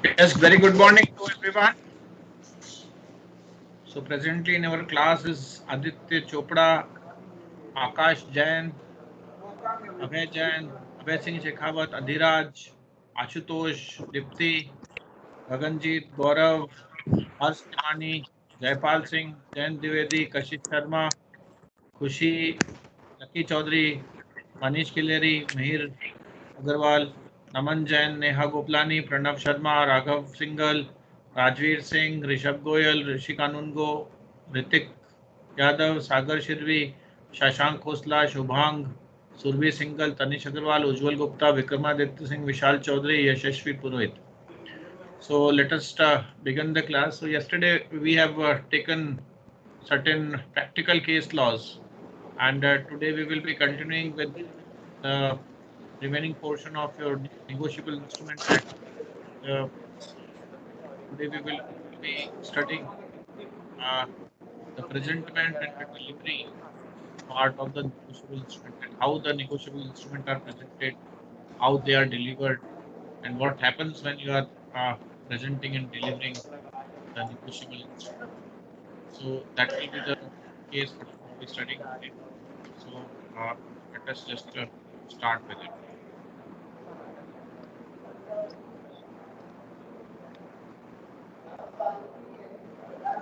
Yes, very good morning to everyone. So presently in our class is Aditya Chopra, Akash Jain, Abhay Singh Shekhawat, Adhiraj, Ashutosh, Dipti, Gaganjit, Gaurav, Harsh Timani, Jaipal Singh, Jain Dwivedi, Kashish Sharma, Khushi, Lucky Chaudhary, Manish Kileri, Mihir Agarwal, Naman Jain, Neha Goplani, Pranav Sharma, Raghav Singhal, Rajveer Singh, Rishabh Goyal, Rishi Kanungo, Ritik Yadav, Sagar Shirvi, Shashank Khosla, Shubhang, Surbhi Singhal, Tanish Agarwal, Ujjwal Gupta, Vikramaditya Singh, Vishal Chaudhary, Yashashvi Purohit. So let us begin the class. So yesterday we have taken certain practical case laws, and today we will be continuing with the remaining portion of your negotiable instrument act. Uh, Today we will be studying uh, the presentment and the delivery part of the negotiable instrument, and how the negotiable instrument are presented, how they are delivered, and what happens when you are presenting and delivering the negotiable instrument. So that will be the case what we will be studying today. So let us just start with it.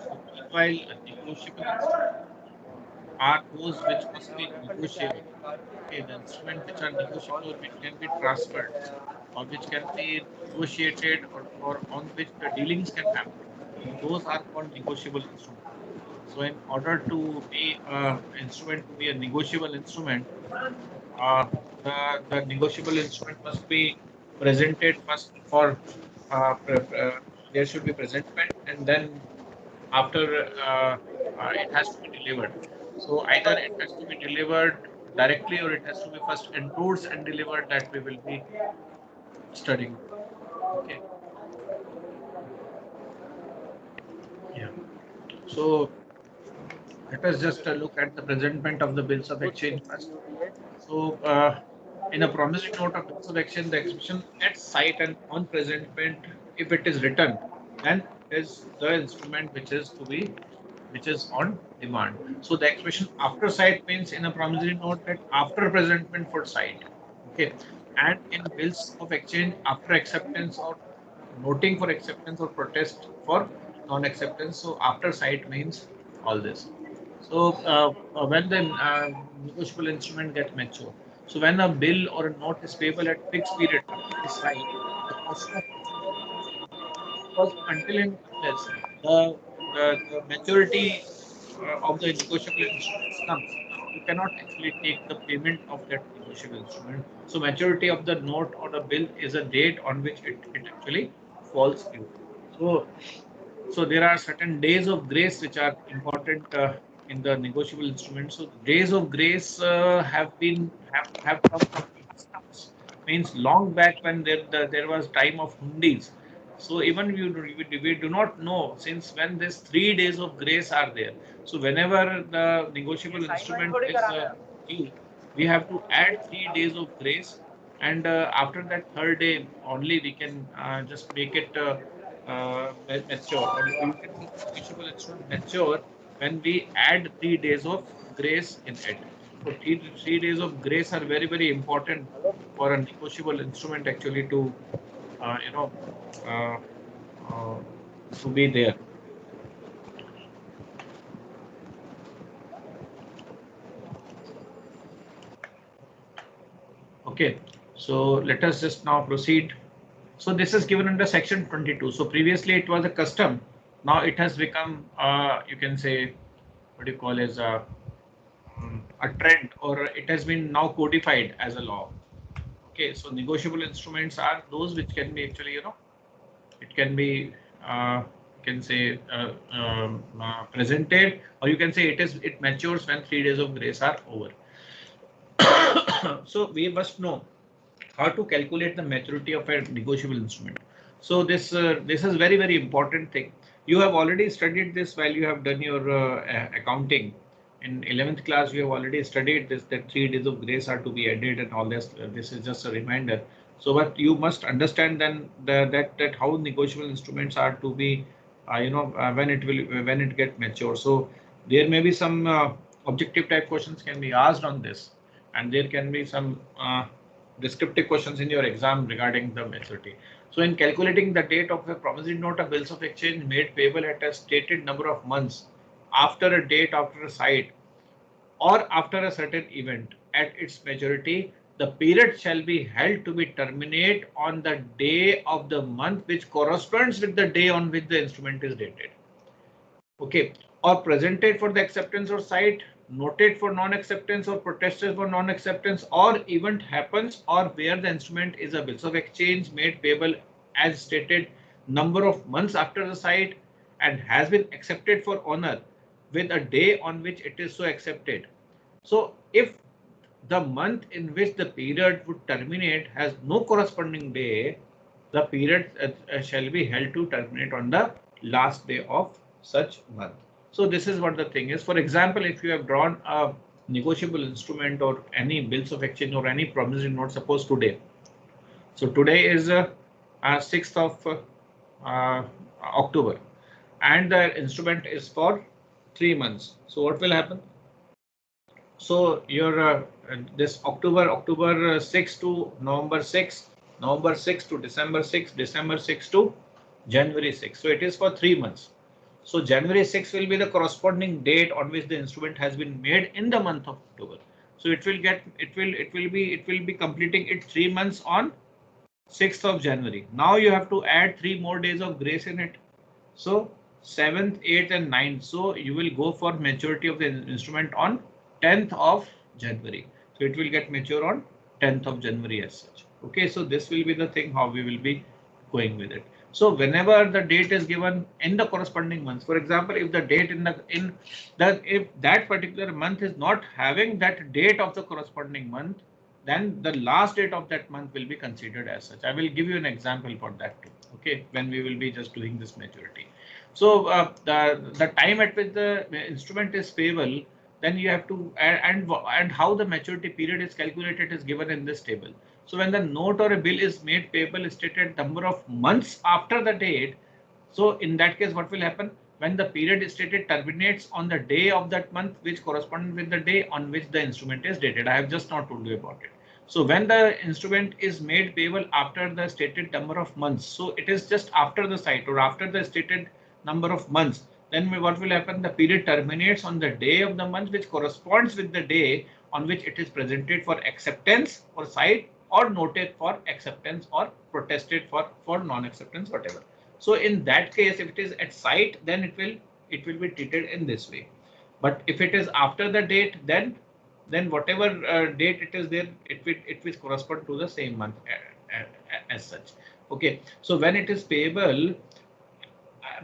So meanwhile, negotiable instruments are those which must be negotiable. Okay, the instruments which are negotiable, which can be transferred, or which can be negotiated, or on which the dealings can happen. Those are called negotiable instruments. So in order to be instrument to be a negotiable instrument, uh, the negotiable instrument must be presented first for there should be presentment, and then after it has to be delivered. So either it has to be delivered directly, or it has to be first endorsed and delivered, that we will be studying. Okay. Yeah. So let us just look at the presentment of the bills of exchange first. So in a promissory note of bills of exchange, the expression at sight and on presentment, if it is written, then it is the instrument which is on demand. So the expression after sight means in a promissory note that after presentment for sight. Okay. And in bills of exchange after acceptance, or noting for acceptance, or protest for non-acceptance. So after sight means all this. So when the negotiable instrument gets mature, so when a bill or a note is payable at fixed period after the sight, the question of because until and unless the maturity of the negotiable instruments comes, you cannot actually take the payment of that negotiable instrument. So maturity of the note or the bill is a date on which it actually falls due. So so there are certain days of grace which are important in the negotiable instruments. So days of grace have come from ancient times. Means long back when there was time of hundis. So even we do not know since when these 3 days of grace are there. So whenever the negotiable instrument is due, we have to add 3 days of grace, and after that third day only we can just make it mature, or you can make negotiable instrument mature when we add 3 days of grace in it. So three days of grace are very important for a negotiable instrument actually to uh, you know uh, uh, to be there. Okay, so let us just now proceed. So this is given under section 22. So previously it was a custom. Now it has become, you can say, what do you call as a trend, or it has been now codified as a law. Okay, so negotiable instruments are those which can be actually, it can be, you can say, presented, or you can say it matures when 3 days of grace are over. So we must know how to calculate the maturity of a negotiable instrument. So this is very important thing. You have already studied this while you have done your accounting. In 11th class, you have already studied this, that 3 days of grace are to be added and all this. This is just a reminder. So, but you must understand then that how negotiable instruments are to be, when it get mature. So there may be some objective type questions can be asked on this, and there can be some descriptive questions in your exam regarding the maturity. So in calculating the date of a promissory note of bills of exchange made payable at a stated number of months after a date after a site or after a certain event at its majority, the period shall be held to be terminate on the day of the month which corresponds with the day on which the instrument is dated. Okay, or presented for the acceptance or site, noted for non-acceptance or protested for non-acceptance, or event happens or where the instrument is a bills of exchange made payable as stated number of months after the site and has been accepted for honor with a day on which it is so accepted. So if the month in which the period would terminate has no corresponding day, the period shall be held to terminate on the last day of such month. So this is what the thing is. For example, if you have drawn a negotiable instrument or any bills of exchange or any promissory note, suppose today. So today is 6th of October, and the instrument is for 3 months. So what will happen? So your this October 6 to November 6, November 6 to December 6, December 6 to January 6. So it is for 3 months. So January 6 will be the corresponding date on which the instrument has been made in the month of October. So it will be completing its 3 months on 6th of January. Now you have to add 3 more days of grace in it. So 7th, 8th and 9th. So you will go for maturity of the instrument on 10th of January. So it will get mature on 10th of January as such. Okay, so this will be the thing how we will be going with it. So whenever the date is given in the corresponding months, for example, if the date if that particular month is not having that date of the corresponding month, then the last date of that month will be considered as such. I will give you an example for that too. Okay, when we will be just doing this maturity. So the time at which the instrument is payable, then you have to and how the maturity period is calculated is given in this table. So when the note or a bill is made payable stated number of months after the date, so in that case, what will happen? When the period stated terminates on the day of that month, which corresponds with the day on which the instrument is dated. I have just not told you about it. So when the instrument is made payable after the stated number of months, so it is just after the site or after the stated number of months, then what will happen? The period terminates on the day of the month, which corresponds with the day on which it is presented for acceptance or site or noted for acceptance or protested for non-acceptance, whatever. So in that case, if it is at site, then it will be treated in this way. But if it is after the date, then whatever date it is there, it will correspond to the same month as such. Okay. So when it is payable,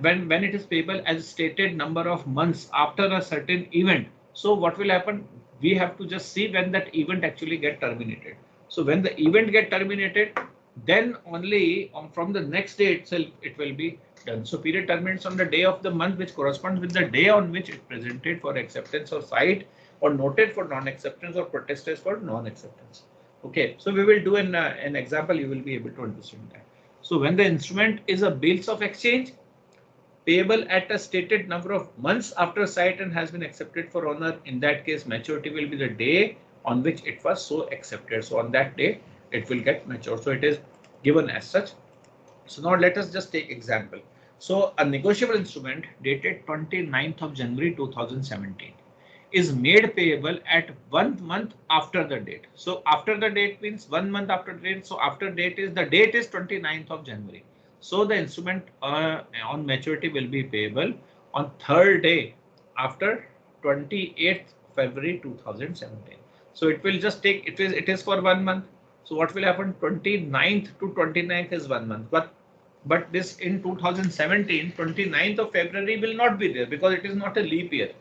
when it is payable as stated number of months after a certain event, so what will happen? We have to just see when that event actually get terminated. So when the event get terminated, then only from the next day itself it will be done. So period terminates on the day of the month which corresponds with the day on which it presented for acceptance or site or noted for non-acceptance or protested for non-acceptance. Okay, so we will do an example. You will be able to understand that. So when the instrument is a bills of exchange payable at a stated number of months after site and has been accepted for honor, in that case maturity will be the day on which it was so accepted. So on that day it will get mature. So it is given as such. So now let us just take example. So a negotiable instrument dated 29th of January 2017 is made payable at 1 month after the date. So after the date means 1 month after the date. So after date is the date is 29th of January. So the instrument on maturity will be payable on third day after 28th February 2017. So it will just take it is for 1 month. So what will happen? 29th to 29th is 1 month. But this in 2017, 29th of February will not be there because it is not a leap year.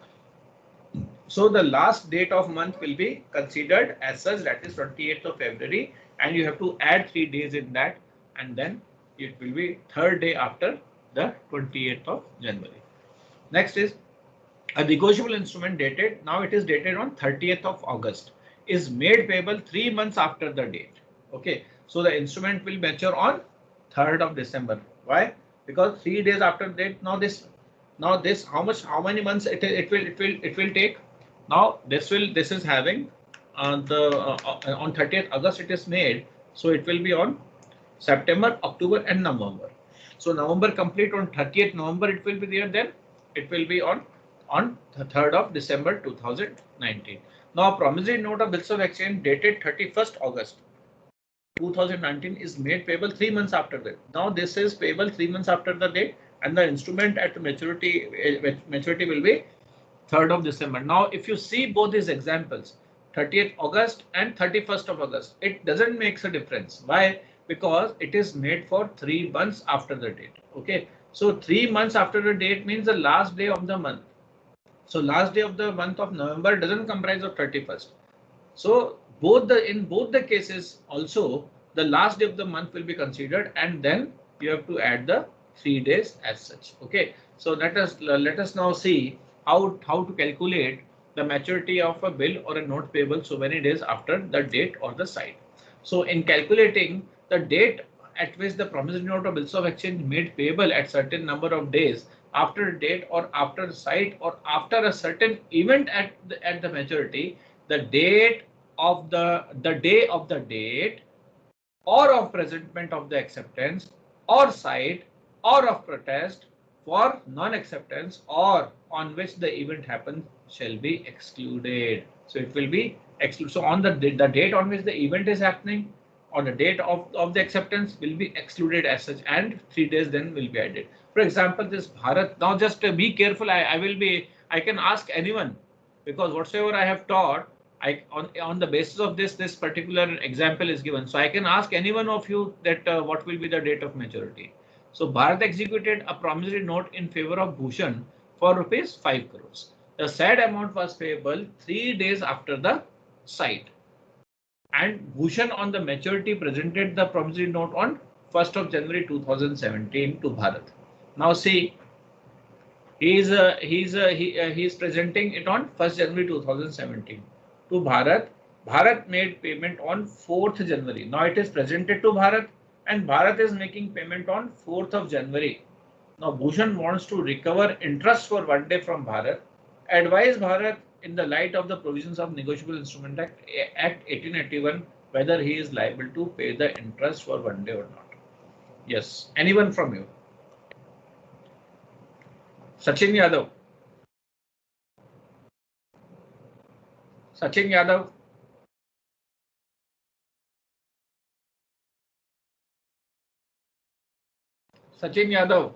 So the last date of month will be considered as such, that is 28th of February, and you have to add 3 days in that, and then it will be third day after the 28th of January. Next is a negotiable instrument dated, now it is dated on 30th of August, is made payable 3 months after the date. Okay, So the instrument will mature on 3rd of December. Why? Because 3 days after that. Now this how many months it will take? Now this is having on 30th August it is made. So it will be on September, October and November. So November complete on 30th November it will be there, then it will be on the 3rd of December 2019. Now promissory note of bills of exchange dated 31st August 2019 is made payable 3 months after that. Now this is payable 3 months after the date, and the instrument at maturity will be 3rd of December. Now if you see both these examples, 30th August and 31st of August, it doesn't make a difference. Why? Because it is made for 3 months after the date. Okay, so 3 months after the date means the last day of the month. So last day of the month of November doesn't comprise of 31st. So in both the cases also the last day of the month will be considered, and then you have to add the 3 days as such. Okay, so let us now see how to calculate the maturity of a bill or a note payable so many days after the date or the site. So in calculating the date at which the promissory note or bills of exchange made payable at certain number of days after a date or after the site or after a certain event at the maturity, the date of the day of the date or of presentment of the acceptance or site or of protest for non-acceptance or on which the event happens shall be excluded. So it will be excluded. So on the date on which the event is happening, on the date of the acceptance will be excluded as such, and 3 days then will be added. For example, this Bharat, now just be careful. I can ask anyone, because whatsoever I have taught, on the basis of this particular example is given. So I can ask any one of you that what will be the date of maturity. So Bharat executed a promissory note in favor of Bhushan for rupees 5 crores. The said amount was payable 3 days after the site. And Bhushan on the maturity presented the promissory note on 1st of January 2017 to Bharat. Now see, he is presenting it on 1st January 2017 to Bharat. Bharat made payment on 4th January. Now it is presented to Bharat, and Bharat is making payment on 4th of January. Now Bhushan wants to recover interest for 1 day from Bharat. Advise Bharat in the light of the provisions of Negotiable Instrument Act 1881 whether he is liable to pay the interest for 1 day or not. Yes, anyone from you? Sachin Yadav. Sachin Yadav. Sachin Yadav.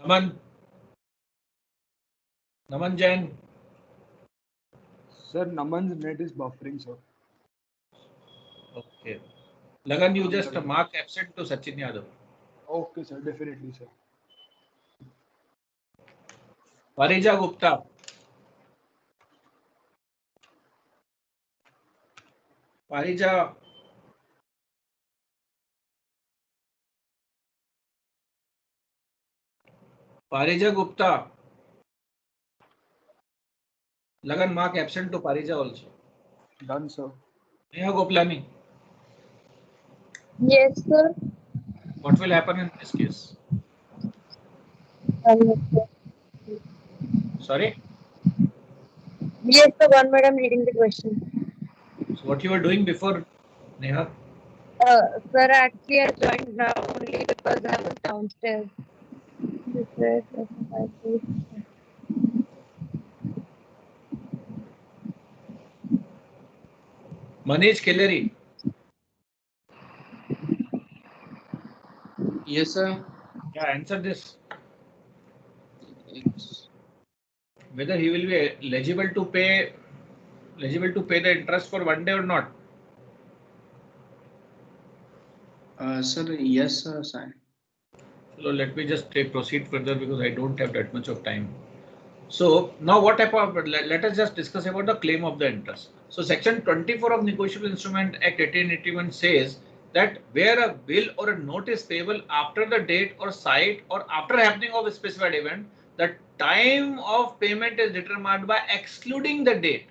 Naman. Naman Jain. Sir, Naman's net is buffering, sir. Okay. Lagan, you I'm just cutting. mark absent to Sachin Yadav. Okay, sir, definitely, sir. Parija Gupta. Parija. Parija Gupta. Lagan, mark absent to Parija also. Done, sir. Neha Goplani. Yes, sir. What will happen in this case? Yes, Sorry. yes, sir. One minute, I'm reading the question. So what you were doing before, Neha? Sir, actually, I joined now only because I was downstairs. Refresh, exercise. Manish Kelleri. Yes, sir. Yeah, answer this. It's, Whether he will be eligible to pay the interest for 1 day or not. sir, yes, sir. So let me just proceed further because I don't have that much of time. So now what type of, let us just discuss about the claim of the interest. So section 24 of Negotiable Instrument Act 1881 says that where a bill or a note is payable after the date or site or after happening of a specified event, the time of payment is determined by excluding the date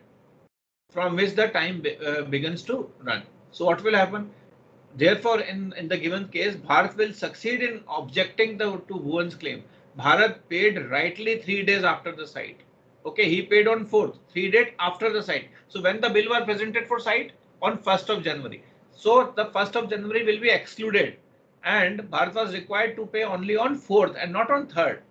from which the time begins to run. So what will happen? Therefore, in the given case, Bharat will succeed in objecting to Bhuvan's claim. Bharat paid rightly 3 days after the site. Okay, he paid on 4th, 3 days after the site. So when the bill was presented for site on 1st of January. So the 1st of January will be excluded and Bharat was required to pay only on 4th and not on 3rd.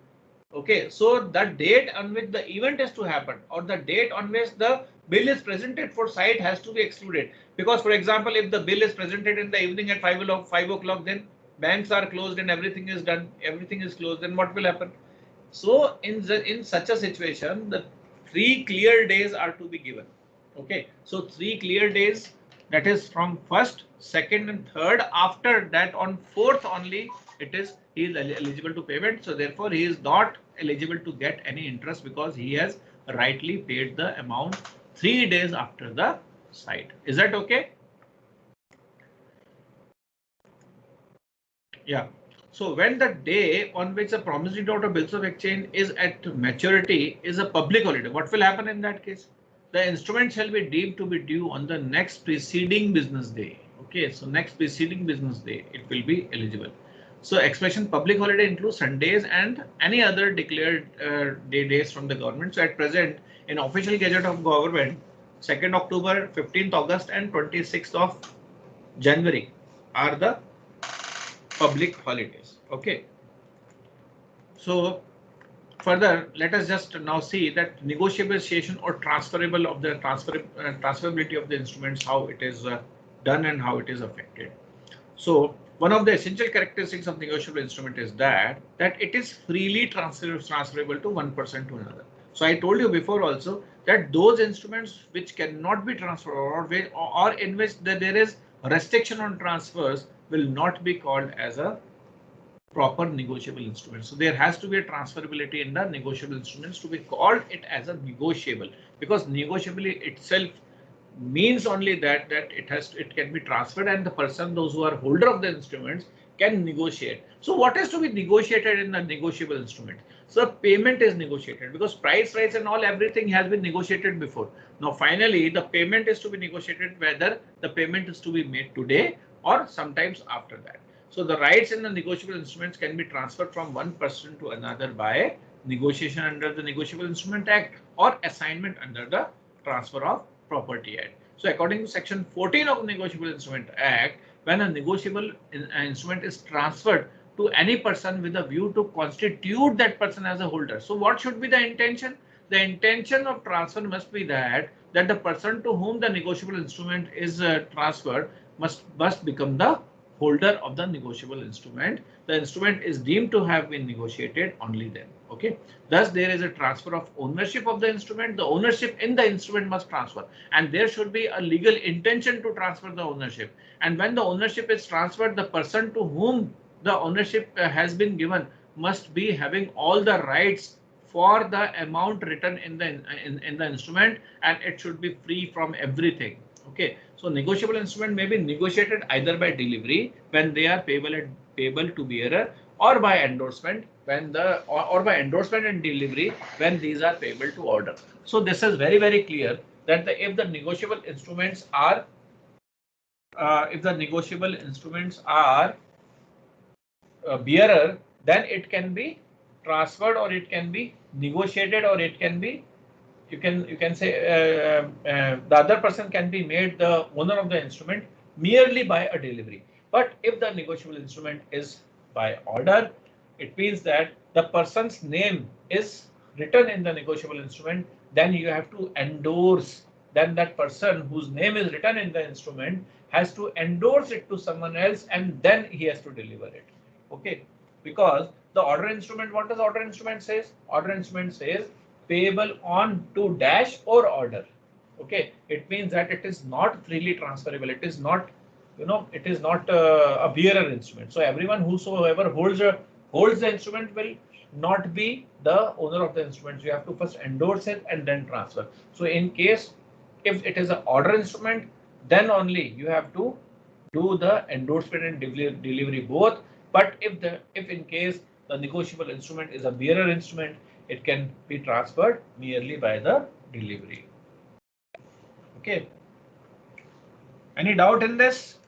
Okay, so the date on which the event is to happen or the date on which the bill is presented for site has to be excluded. Because, for example, if the bill is presented in the evening at 5 o'clock, then banks are closed and everything is done, everything is closed, then what will happen? So in such a situation, the 3 clear days are to be given. Okay, so 3 clear days, that is from 1st, 2nd, and 3rd. After that, on 4th only, he is eligible to payment. So therefore, he is not eligible to get any interest because he has rightly paid the amount 3 days after the site. Is that okay? Yeah. So when the day on which the promissory note or bills of exchange is at maturity is a public holiday, what will happen in that case? The instrument shall be deemed to be due on the next preceding business day. Okay, so next preceding business day, it will be eligible. So expression public holiday includes Sundays and any other declared days from the government. So at present, in official gazette of government, 2nd October, 15th August, and 26th of January are the public holidays. Okay, so further, let us just now see that negotiation or transferable of the transferability of the instruments, how it is done and how it is affected. So one of the essential characteristics of negotiable instrument is that it is freely transferable to one person to another. So I told you before also that those instruments which cannot be transferred or in which there is restriction on transfers will not be called as a proper negotiable instrument. So there has to be a transferability in the negotiable instruments to be called it as a negotiable, because negotiability itself means only that it can be transferred and the person, those who are holder of the instruments, can negotiate. So what is to be negotiated in the negotiable instrument? So payment is negotiated because price, rights and all everything has been negotiated before. Now finally the payment is to be negotiated, whether the payment is to be made today or sometimes after that. So the rights in the negotiable instruments can be transferred from one person to another by negotiation under the Negotiable Instrument Act or assignment under the Transfer of Property Act. So according to section 14 of the Negotiable Instrument Act, when a negotiable instrument is transferred to any person with a view to constitute that person as a holder. So what should be the intention? The intention of transfer must be that the person to whom the negotiable instrument is transferred must become the holder of the negotiable instrument. The instrument is deemed to have been negotiated only then. Okay. Thus, there is a transfer of ownership of the instrument. The ownership in the instrument must transfer, and there should be a legal intention to transfer the ownership. And when the ownership is transferred, the person to whom the ownership has been given must be having all the rights for the amount written in the instrument, and it should be free from everything. Okay, so negotiable instrument may be negotiated either by delivery when they are payable to bearer, or by endorsement when or by endorsement and delivery when these are payable to order. So this is very, very clear that if the negotiable instruments are bearer, then it can be transferred or it can be negotiated, or it can be, you can say the other person can be made the owner of the instrument merely by a delivery. But if the negotiable instrument is by order, it means that the person's name is written in the negotiable instrument, then you have to endorse. Then that person whose name is written in the instrument has to endorse it to someone else, and then he has to deliver it. Okay, because the order instrument, what does order instrument says? Order instrument says payable on to dash or order. Okay, it means that it is not freely transferable. It is not, it is not a bearer instrument. So everyone whosoever holds the instrument will not be the owner of the instrument. You have to first endorse it and then transfer. So in case if it is an order instrument, then only you have to do the endorsement and delivery both. But if in case the negotiable instrument is a bearer instrument, it can be transferred merely by the delivery. Okay. Any doubt in this?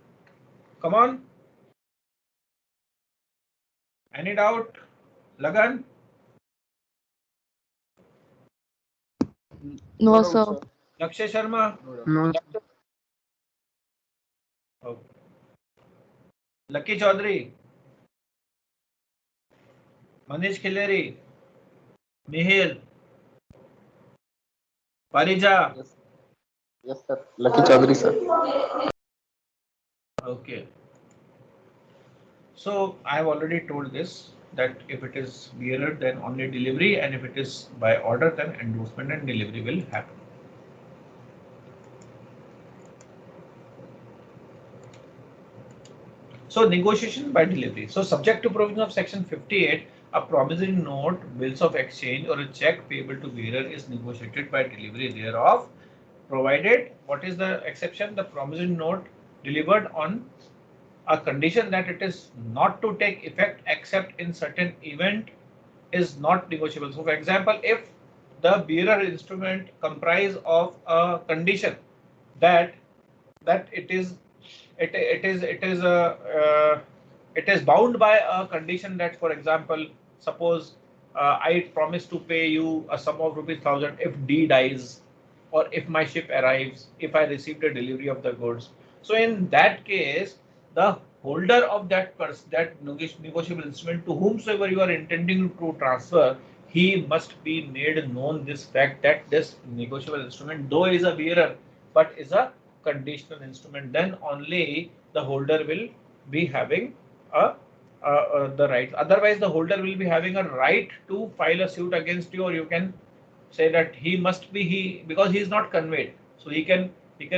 Come on. Any doubt? Lagan? No, doubt, sir. Lakshay Sharma? No doubt. No. Okay. Lucky Chaudhary? Manish Khileri? Nihil? Parija? Yes, yes, sir. Lucky Chaudhary, sir. Okay. So I have already told this that if it is bearer, then only delivery, and if it is by order, then endorsement and delivery will happen. So negotiation by delivery. So subject to provision of section 58, a promissory note, bills of exchange, or a check payable to bearer is negotiated by delivery thereof, provided, what is the exception? The promissory note delivered on a condition that it is not to take effect except in certain event is not negotiable. So for example, if the bearer instrument comprise of a condition that it is it is bound by a condition that, for example, suppose I promise to pay you a sum of rupees 1,000 if D dies, or if my ship arrives, if I received a delivery of the goods. So in that case, the holder of that negotiable instrument, to whomsoever you are intending to transfer, he must be made known this fact that this negotiable instrument, though is a bearer, but is a conditional instrument. Then only the holder will be having the right. Otherwise, the holder will be having a right to file a suit against you, or you can say that he must be because he is not conveyed. So he can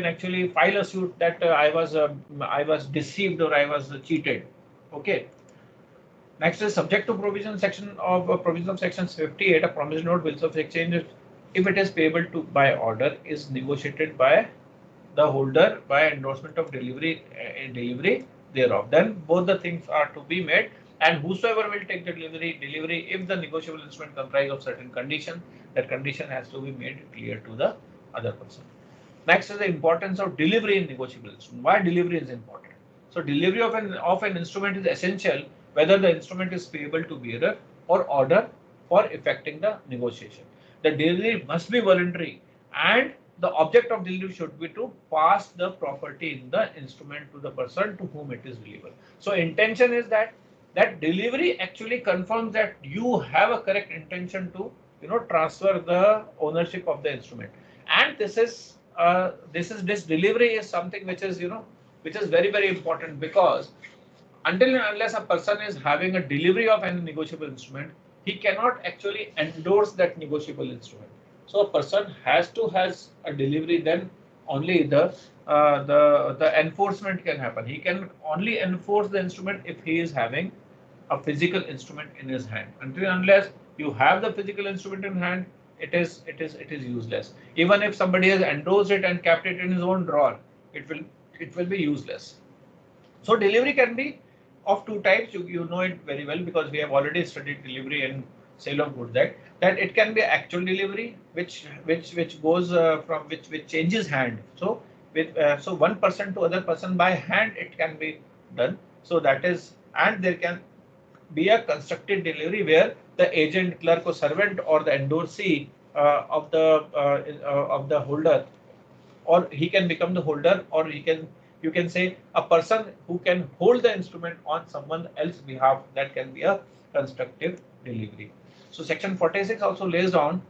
actually file a suit that I was deceived or I was cheated. Okay. Next is subject to provision section of provision of section 58. A promissory note, bills of exchange, if it is payable to by order, is negotiated by the holder by endorsement of delivery thereof. Then both the things are to be made, and whosoever will take the delivery, if the negotiable instrument comprise of certain condition, that condition has to be made clear to the other person. Next is the importance of delivery in negotiable instrument. Why delivery is important? So delivery of an instrument is essential whether the instrument is payable to bearer or order for effecting the negotiation. The delivery must be voluntary, and the object of delivery should be to pass the property in the instrument to the person to whom it is delivered. So intention is that delivery actually confirms that you have a correct intention to transfer the ownership of the instrument. And this delivery is something which is which is very, very important, because until and unless a person is having a delivery of any negotiable instrument, he cannot actually endorse that negotiable instrument. So a person has a delivery, then only the enforcement can happen. He can only enforce the instrument if he is having a physical instrument in his hand. Until and unless you have the physical instrument in hand, it is useless. Even if somebody has endorsed it and kept it in his own drawer, it will be useless. So delivery can be of two types. You know it very well because we have already studied delivery and sale of goods. That it can be actual delivery, which goes from which changes hand. So so one person to other person by hand it can be done. So that is, and there can be a constructed delivery where the agent, clerk, or servant, or the endorsee of the holder, or he can become the holder, or you can say a person who can hold the instrument on someone else's behalf. That can be a constructive delivery. So section 46 also lays down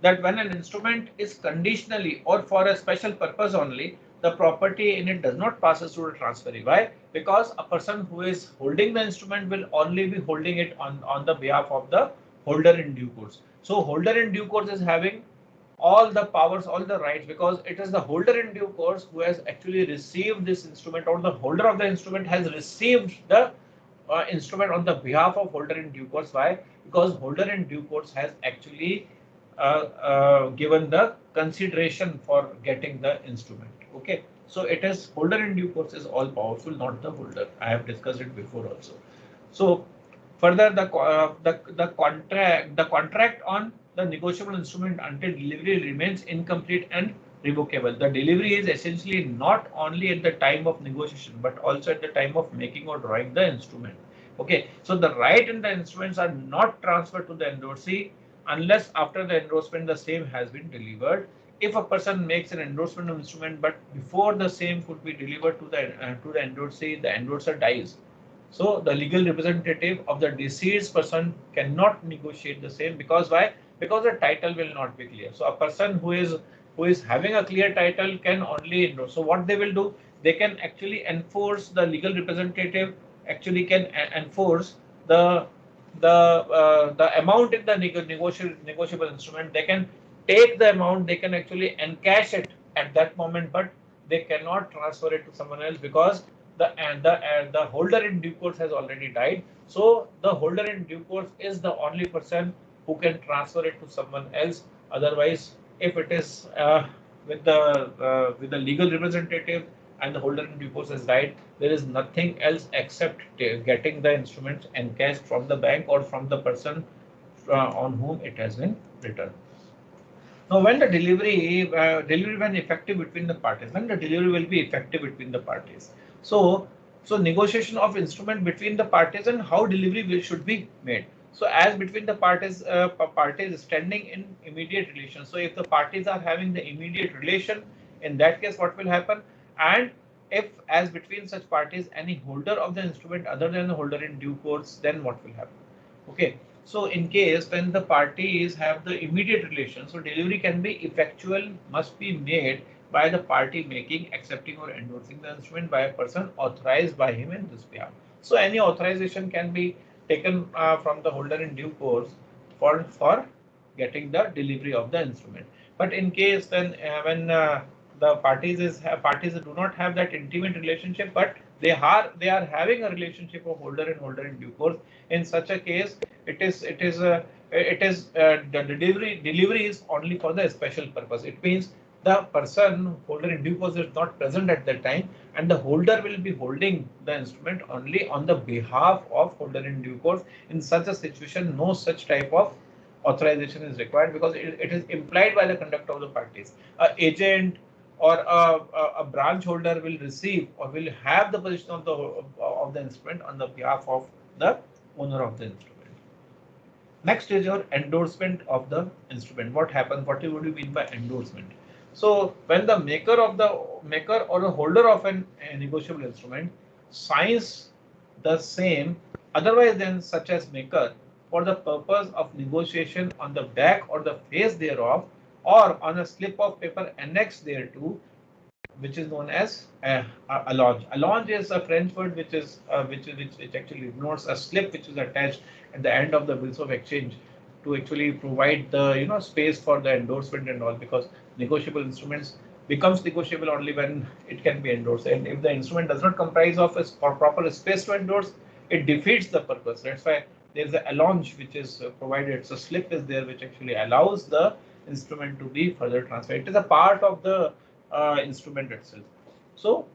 that when an instrument is conditionally or for a special purpose only, the property in it does not pass through a transferee. Why? Because a person who is holding the instrument will only be holding it on the behalf of the holder in due course. So holder in due course is having all the powers, all the rights, because it is the holder in due course who has actually received this instrument, or the holder of the instrument has received the instrument on the behalf of holder in due course. Why? Because holder in due course has actually given the consideration for getting the instrument. Okay, so it is holder in due course is all powerful, not the holder. I have discussed it before also. So further, the contract on the negotiable instrument until delivery remains incomplete and revocable. The delivery is essentially not only at the time of negotiation but also at the time of making or drawing the instrument. Okay, so the right in the instruments are not transferred to the endorsee unless after the endorsement the same has been delivered. If a person makes an endorsement of instrument but before the same could be delivered to the endorsee, the endorser dies. So the legal representative of the deceased person cannot negotiate the same, because why? Because the title will not be clear. So a person who is having a clear title can only endorse. So what they will do, they can actually enforce, the legal representative actually can enforce the the amount in the negotiable instrument. They can take the amount, they can actually encash it at that moment, but they cannot transfer it to someone else because the holder in due course has already died. So the holder in due course is the only person who can transfer it to someone else. Otherwise, if it is with the legal representative and the holder in due course has died, there is nothing else except getting the instruments encashed from the bank or from the person on whom it has been returned. Now, when the delivery when effective between the parties, when the delivery will be effective between the parties. So, so negotiation of instrument between the parties and how delivery should be made. So, as between the parties standing in immediate relation. So, if the parties are having the immediate relation, in that case, what will happen? And if, as between such parties, any holder of the instrument other than the holder in due course, then what will happen? Okay, so in case when the parties have the immediate relation, so delivery can be effectual, must be made by the party making, accepting or endorsing the instrument by a person authorized by him in this behalf. So any authorization can be taken from the holder in due course for getting the delivery of the instrument. But in case then when the parties do not have that intimate relationship, but they are having a relationship of holder and holder in due course. In such a case, the delivery is only for the special purpose. It means the person holder in due course is not present at that time, and the holder will be holding the instrument only on the behalf of holder in due course. In such a situation, no such type of authorization is required because it is implied by the conduct of the parties. A agent or a branch holder will receive or will have the position of the instrument on the behalf of the owner of the instrument. Next is your endorsement of the instrument. What happens? What do you mean by endorsement? So when the maker or the holder of a negotiable instrument signs the same, otherwise than such as maker, for the purpose of negotiation on the back or the face thereof, or on a slip of paper annexed thereto, which is known as allonge. Allonge is a French word which actually denotes a slip which is attached at the end of the bills of exchange to actually provide the space for the endorsement and all, because negotiable instruments becomes negotiable only when it can be endorsed, and if the instrument does not comprise of a proper space to endorse, it defeats the purpose. That's why there's a allonge which is provided. So slip is there which actually allows the instrument to be further transferred. It is a part of the instrument itself. So,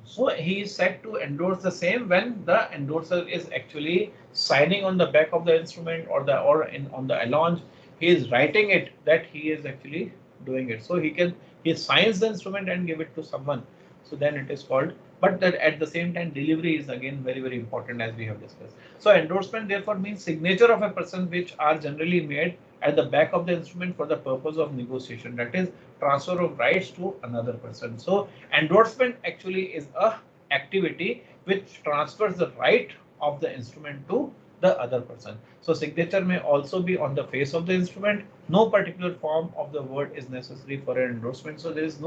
so he is said to endorse the same when the endorser is actually signing on the back of the instrument on the allonge. He is writing it that he is actually doing it. So he signs the instrument and give it to someone. So then it is called. But that at the same time, delivery is again very important, as we have discussed. So endorsement therefore means signature of a person which are generally made at the back of the instrument for the purpose of negotiation. That is transfer of rights to another person. So endorsement actually is a activity which transfers the right of the instrument to the other person. So signature may also be on the face of the instrument. No particular form of the word is necessary for an endorsement. So there is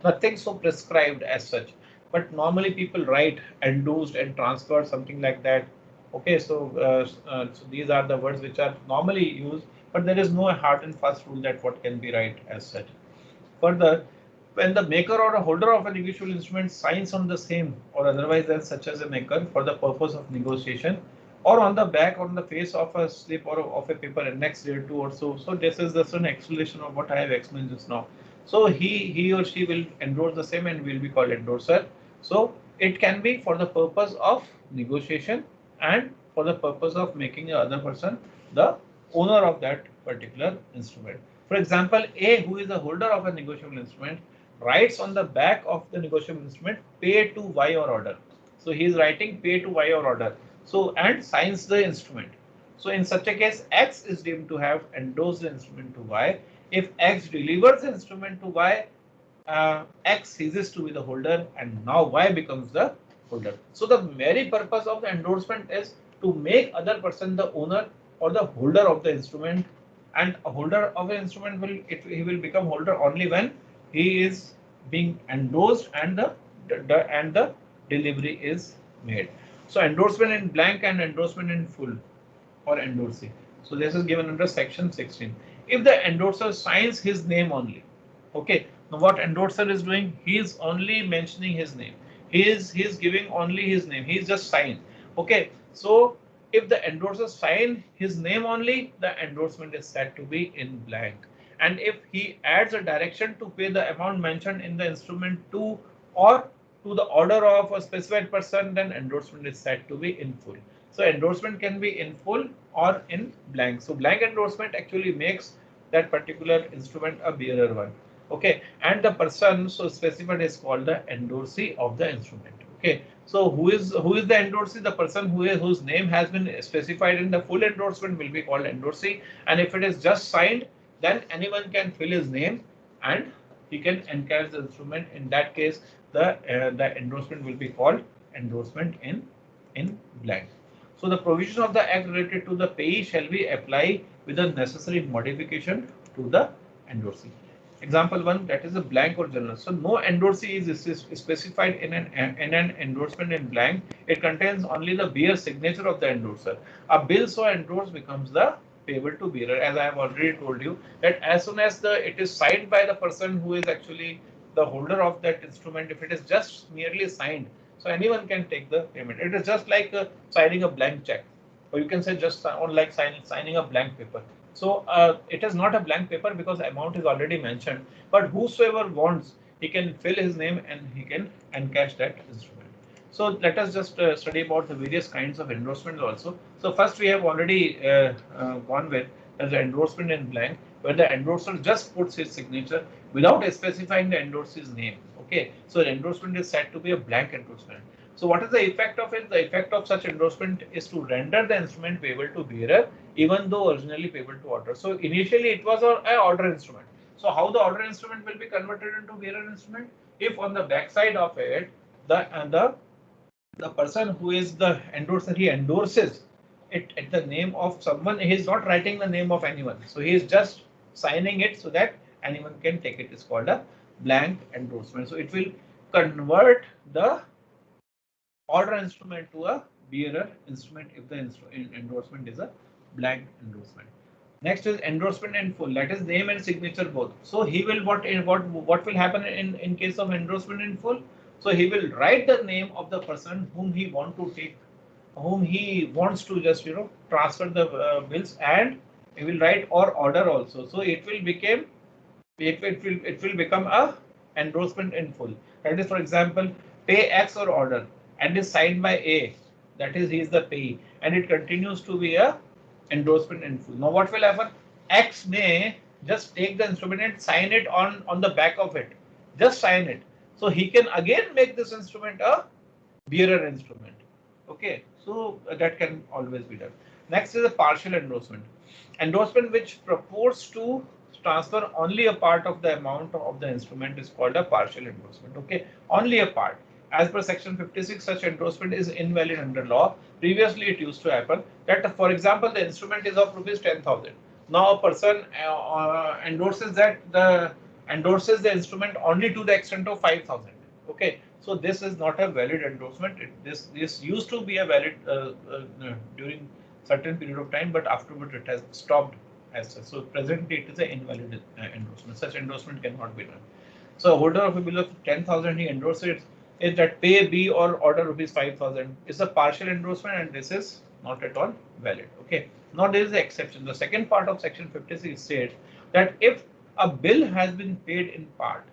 nothing so prescribed as such. But normally people write endorsed and transferred, something like that. Okay, so these are the words which are normally used, but there is no hard and fast rule that what can be right as such. Further, when the maker or a holder of a negotiable instrument signs on the same or otherwise as such as a maker for the purpose of negotiation, or on the back or on the face of a slip or of a paper annexed thereto or so. So this is just an explanation of what I have explained just now. So he or she will endorse the same and will be called endorser. So it can be for the purpose of negotiation and for the purpose of making the other person the owner of that particular instrument. For example, A, who is the holder of a negotiable instrument, writes on the back of the negotiable instrument pay to Y or order. So he is writing pay to Y or order. So and signs the instrument. So in such a case, X is deemed to have endorsed the instrument to Y. If X delivers the instrument to Y, X ceases to be the holder and now Y becomes the holder. So the very purpose of the endorsement is to make other person the owner or the holder of the instrument, and a holder of the instrument he will become holder only when he is being endorsed and the delivery is made. So endorsement in blank and endorsement in full or endorsing. So this is given under section 16. If the endorser signs his name only, okay. Now what endorser is doing? He is only mentioning his name. He is giving only his name. He is just signed. Okay. So if the endorser sign his name only, the endorsement is said to be in blank. And if he adds a direction to pay the amount mentioned in the instrument to or to the order of a specified person, then endorsement is said to be in full. So endorsement can be in full or in blank. So blank endorsement actually makes that particular instrument a bearer one. Okay, and the person so specified is called the endorsee of the instrument. Okay, so who is the endorsee? The person whose name has been specified in the full endorsement will be called endorsee. And if it is just signed, then anyone can fill his name and he can encash the instrument. In that case, the endorsement will be called endorsement in blank. So the provision of the act related to the payee shall be applied with the necessary modification to the endorsee. Example 1, that is a blank or general. So no endorsee is specified in an endorsement in blank. It contains only the bearer signature of the endorser. A bill so endorsed becomes the payable to bearer. As I have already told you that as soon as it is signed by the person who is actually the holder of that instrument, if it is just merely signed, so anyone can take the payment. It is just like signing a blank check, or you can say just on like signing a blank paper. So it is not a blank paper because amount is already mentioned. But whosoever wants, he can fill his name and he can encash that instrument. So let us just study about the various kinds of endorsements also. So first we have already gone with as the endorsement in blank, where the endorser just puts his signature without specifying the endorsee's name. Okay, so the endorsement is said to be a blank endorsement. So what is the effect of it? The effect of such endorsement is to render the instrument payable to bearer, even though originally payable to order. So initially it was an order instrument. So how the order instrument will be converted into bearer instrument? If on the back side of it, the person who is the endorser, he endorses it at the name of someone. He is not writing the name of anyone. So he is just signing it so that anyone can take it. It's called a blank endorsement. So it will convert the order instrument to a bearer instrument if the endorsement is a blank endorsement. Next is endorsement in full. That is name and signature both. So he will what will happen in case of endorsement in full? So he will write the name of the person whom he whom he wants to just transfer the bills, and he will write or order also. So it will become a endorsement in full. That is, for example, pay X or order and is signed by A. That is, he is the payee, and it continues to be a endorsement in full. Now, what will happen? X may just take the instrument and sign it on the back of it. Just sign it. So he can again make this instrument a bearer instrument. Okay, so that can always be done. Next is a partial endorsement. Endorsement which purports to transfer only a part of the amount of the instrument is called a partial endorsement. Okay, only a part. As per section 56, such endorsement is invalid under law. Previously, it used to happen that, for example, the instrument is of rupees 10,000. Now, a person endorses the instrument only to the extent of 5,000. Okay, so this is not a valid endorsement. This used to be a valid during certain period of time, but afterward it has stopped as such. So presently it is an invalid endorsement. Such endorsement cannot be done. So a holder of a bill of 10,000, he endorses is that pay B or order rupees 5,000. It's a partial endorsement and this is not at all valid. Okay. Now there is the exception. The second part of section 56 states that if a bill has been paid in part,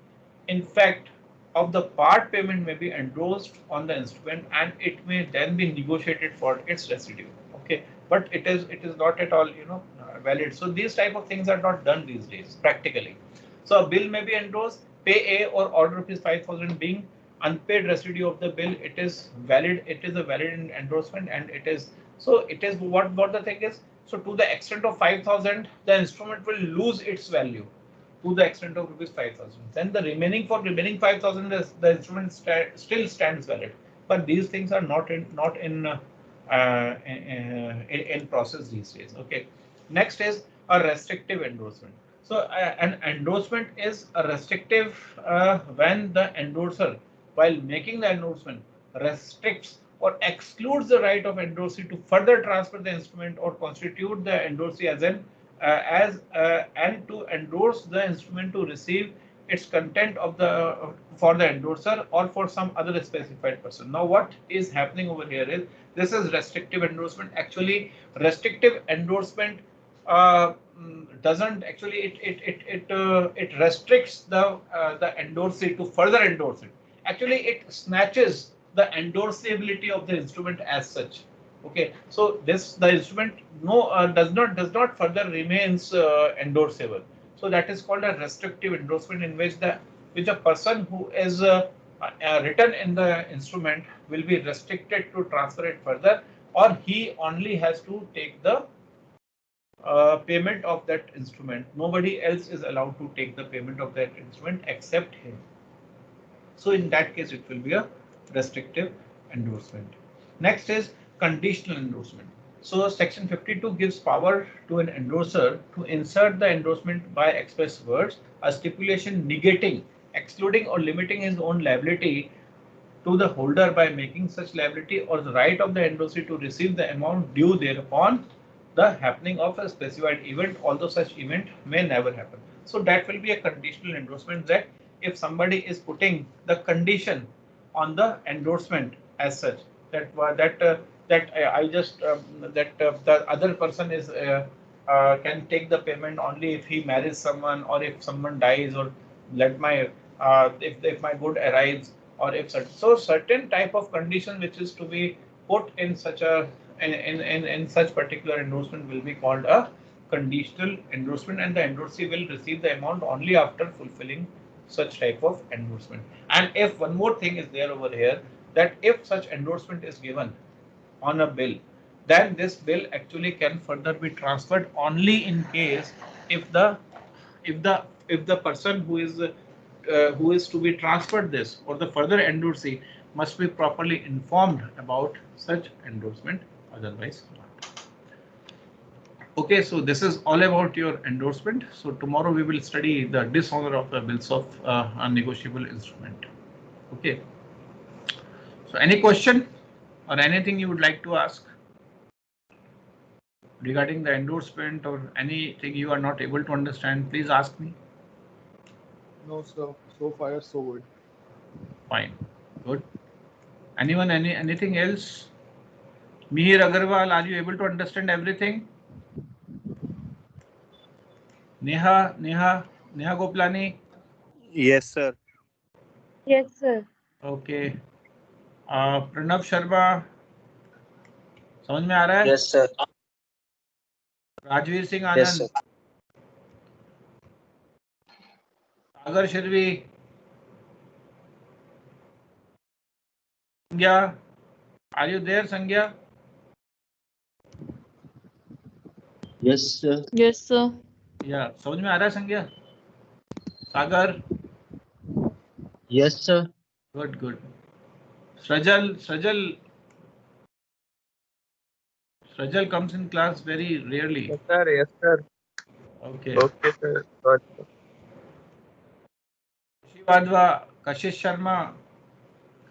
in fact, of the part payment may be endorsed on the instrument and it may then be negotiated for its residue. Okay, but it is not at all valid. So these type of things are not done these days practically. So a bill may be endorsed, pay A or order rupees 5,000 being unpaid residue of the bill. It is valid. It is a valid endorsement, and it is so. It is what the thing is. So to the extent of 5,000, the instrument will lose its value to the extent of rupees 5,000. Then the remaining 5,000, the instrument still stands valid. But these things are not in process these days. Okay. Next is a restrictive endorsement. So an endorsement is a restrictive when the endorser, while making the endorsement, restricts or excludes the right of endorsee to further transfer the instrument or constitute the endorsee and to endorse the instrument to receive its content of the for the endorser or for some other specified person. Now what is happening over here is this is restrictive endorsement. Actually, restrictive endorsement doesn't actually it restricts the endorsee to further endorse it. Actually, it snatches the endorsability of the instrument as such. Okay, so the instrument does not further remains endorsable. So that is called a restrictive endorsement, in which a person who is written in the instrument will be restricted to transfer it further, or he only has to take the payment of that instrument. Nobody else is allowed to take the payment of that instrument except him. So in that case, it will be a restrictive endorsement. Next is conditional endorsement. So section 52 gives power to an endorser to insert the endorsement by express words, a stipulation negating, excluding or limiting his own liability to the holder by making such liability or the right of the endorsee to receive the amount due thereupon the happening of a specified event, although such event may never happen. So that will be a conditional endorsement, that if somebody is putting the condition on the endorsement as such, the other person is can take the payment only if he marries someone, or if someone dies, or let my if my good arrives, or if certain type of condition which is to be put in such a in such particular endorsement will be called a conditional endorsement, and the endorsee will receive the amount only after fulfilling such type of endorsement. And if one more thing is there over here, that if such endorsement is given on a bill, then this bill actually can further be transferred only in case if the if the if the person who is to be transferred this, or the further endorsee, must be properly informed about such endorsement, otherwise not. Okay, so this is all about your endorsement. So tomorrow we will study the dishonor of the bills of unnegotiable instrument. Okay. So any question or anything you would like to ask regarding the endorsement, or anything you are not able to understand, please ask me. No, sir. So far, so good. Fine. Good. Anyone, anything else? Mihir Agarwal, are you able to understand everything? Neha Goplani? Yes, sir. Yes, sir. Okay. Pranav Sharma, समझ में आ रहा है? Yes, sir. Rajveer Singh Yes, आनंद, sir. सागर शिरवी, संज्ञा, are you there संज्ञा? Yes, sir. Yes, sir. या समझ में आ रहा है संज्ञा? सागर? Yes, sir. Good. Srajal comes in class very rarely. Yes, sir. Yes, sir. Okay. Okay, sir. Got it. शिवादवा, Kashish Sharma,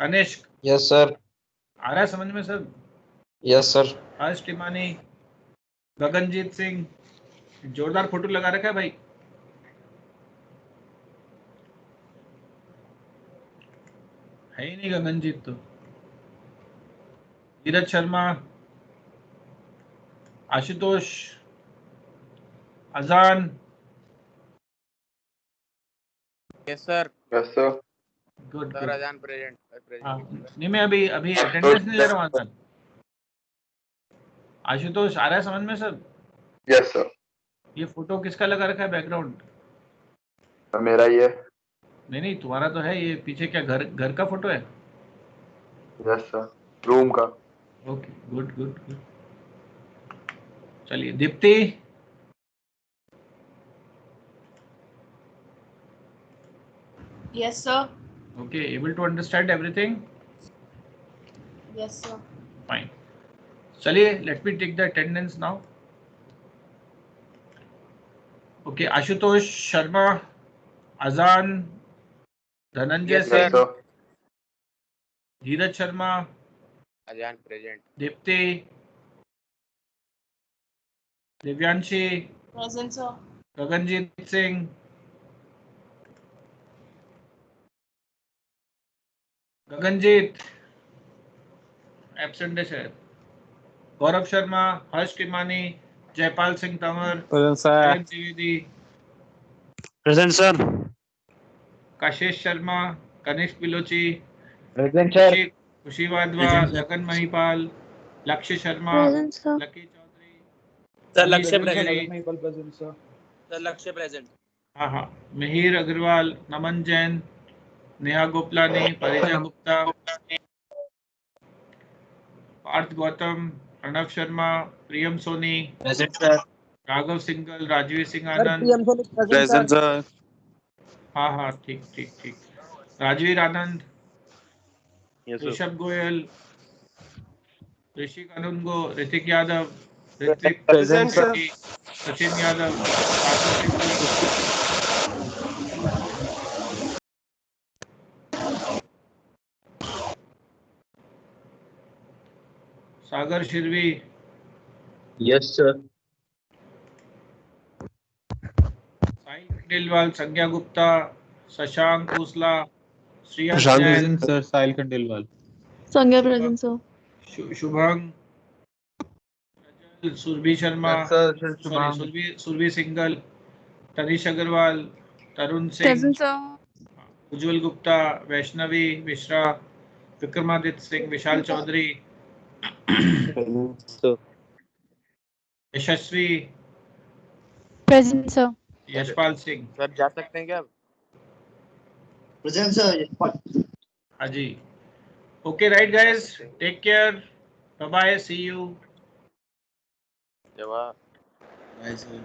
Kanishka, Yes, sir. आ रहा है समझ में सब? Yes, sir. हर्ष टिमानी, गगनजीत सिंह, जोरदार फोटो लगा रखा है भाई. है ही नहीं गगनजीत तो। धीरज शर्मा, आशुतोष, अजान। Yes sir. Yes sir. Good sir good. अजान प्रेजेंट हाँ, प्रेजेंट। नहीं मैं अभी अभी अटेंडेंस नहीं ले रहा हूँ अजान। आशुतोष आ रहा है समझ में सब? Yes sir. ये फोटो किसका लगा रखा है बैकग्राउंड? मेरा ही है। नहीं नहीं तुम्हारा तो है, ये पीछे क्या घर घर का फोटो है? यस सर, रूम का। Okay good good good. चलिए Deepti. Yes, sir. Okay, able to understand everything? Yes, sir. Fine. चलिए let me take the attendance now. Okay, Ashutosh Sharma, Ajan, Dhananjay Yes, Singh, yes sir. Dheeraj Sharma, Ajan present. Deepti, Divyanshi, Present, sir. Gaganjeet Singh, Gaganjeet absent है शायद, गौरव शर्मा, हर्ष टिमानी, Jaipal Singh Tanwar, Present, sir. Shailendra Dwivedi, Present, sir. काशेश Sharma, Kanishka बिलोची, Present, sir. खुशी Wadhwa, Lagan Mahipal, Lakshya Sharma, Present, sir. Lucky Chaudhary, sir Anish Lakshya Joshi, present. Mahipal present, sir. Sir Lakshya present. हाँ हाँ, Mihir Agarwal, Naman Jain, Neha Goplani, Parija Gupta, Parth Gautam, Pranav Sharma, Priyam Soni, Present, sir. Raghav Singhal, Rajveer Singh sir Anand. PM Soni present sir. हाँ हाँ ठीक ठीक ठीक। राजवीर आनंद, Yes, sir. Rishabh Goyal, Rishik Anungo, Ritik Yadav, Ritvik, present sir. Sachin Yadav, Partho Singhal, Sagar Shirvi, Yes, sir. Sahil Khandelwal, Sangya Gupta, Shashank Kosla, Shreyas Shashank Jain, present, sir. Sahil Khandelwal. Sangya present, sir. Shubhang, Surabhi Sharma, yes sir, sorry Shubhang. Surabhi Singhal, Tanish Agarwal, Tarun Singh, Present, sir. Ujjwal Gupta, Vaishnavi Mishra, Vikramaditya Singh, Vishal Chaudhary, Present, sir. Yashasvi, Present, sir. Yashpal Singh. Sir जा सकते हैं क्या अब? Present, sir. हाँ जी। ओके राइट गाइस, सकते हैं। Take care, bye bye, see you. जवाब। Yes, sir.